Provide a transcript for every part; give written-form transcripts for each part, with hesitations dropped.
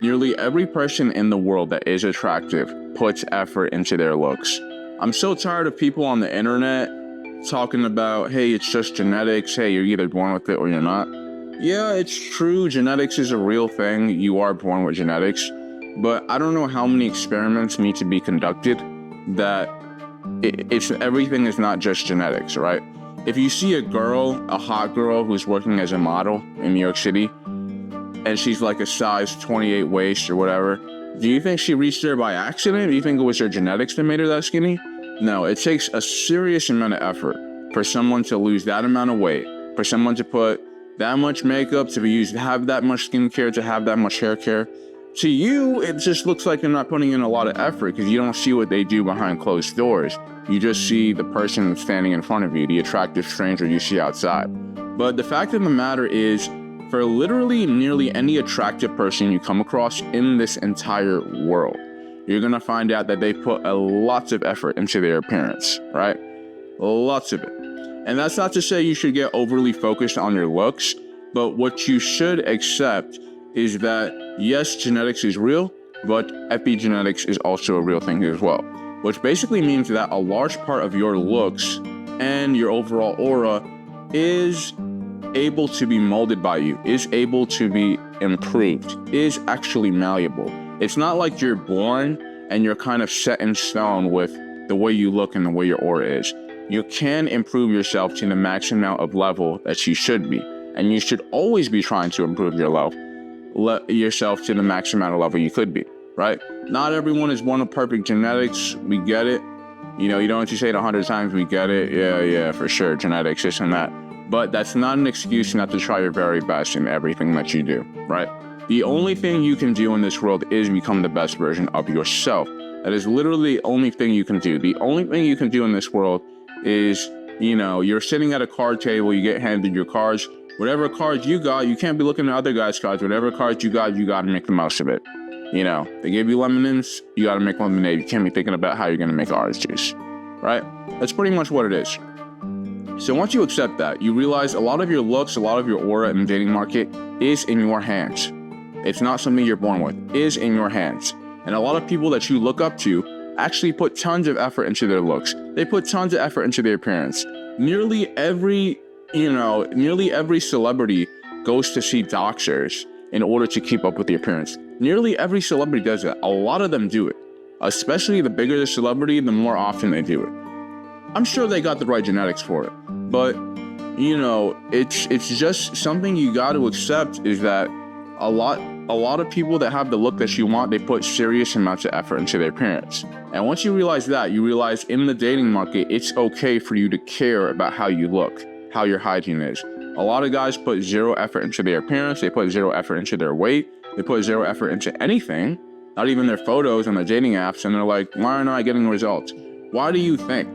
Nearly every person in the world that is attractive puts effort into their looks. I'm so tired of people on the internet talking about, hey, it's just genetics. Hey, you're either born with it or you're not. Yeah, it's true. Genetics is a real thing. You are born with genetics. But I don't know how many experiments need to be conducted that everything is not just genetics, right? If you see a hot girl who's working as a model in New York City, and she's like a size 28 waist or whatever, do you think she reached there by accident? Do you think it was her genetics that made her that skinny? No, it takes a serious amount of effort for someone to lose that amount of weight, for someone to put that much makeup, to be used, to have that much skincare, to have that much hair care. To you, it just looks like they're not putting in a lot of effort because you don't see what they do behind closed doors. You just see the person standing in front of you, the attractive stranger you see outside. But the fact of the matter is, for literally nearly any attractive person you come across in this entire world, you're gonna find out that they put lots of effort into their appearance, right? Lots of it. And that's not to say you should get overly focused on your looks, but what you should accept is that, yes, genetics is real, but epigenetics is also a real thing as well. Which basically means that a large part of your looks and your overall aura is able to be molded by you, is able to be improved, is actually malleable. It's not like you're born and you're kind of set in stone with the way you look and the way your aura is. You can improve yourself to the maximum amount of level that you should be. And you should always be trying to improve yourself to the maximum amount of level you could be, right? Not everyone is born with perfect genetics. We get it. You don't have to say it 100 times. We get it. Yeah, for sure. Genetics, this and that. But that's not an excuse not to try your very best in everything that you do, right? The only thing you can do in this world is become the best version of yourself. That is literally the only thing you can do. The only thing you can do in this world is, you're sitting at a card table, you get handed your cards. Whatever cards you got, you can't be looking at other guys' cards. Whatever cards you got to make the most of it. They gave you lemonades, you got to make lemonade. You can't be thinking about how you're going to make orange juice, right? That's pretty much what it is. So once you accept that, you realize a lot of your looks, a lot of your aura in the dating market is in your hands. It's not something you're born with, it is in your hands. And a lot of people that you look up to actually put tons of effort into their looks. They put tons of effort into their appearance. Nearly every celebrity goes to see doctors in order to keep up with the appearance. Nearly every celebrity does that. A lot of them do it. Especially the bigger the celebrity, the more often they do it. I'm sure they got the right genetics for it. But, it's just something you got to accept is that a lot of people that have the look that you want, they put serious amounts of effort into their appearance. And once you realize that, you realize in the dating market, it's okay for you to care about how you look, how your hygiene is. A lot of guys put zero effort into their appearance. They put zero effort into their weight. They put zero effort into anything, not even their photos on the dating apps. And they're like, why aren't I getting results? Why do you think?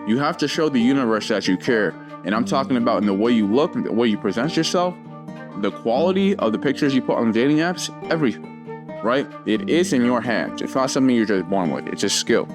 You have to show the universe that you care. And I'm talking about in the way you look, the way you present yourself, the quality of the pictures you put on dating apps, everything, right? It is in your hands. It's not something you're just born with. It's a skill.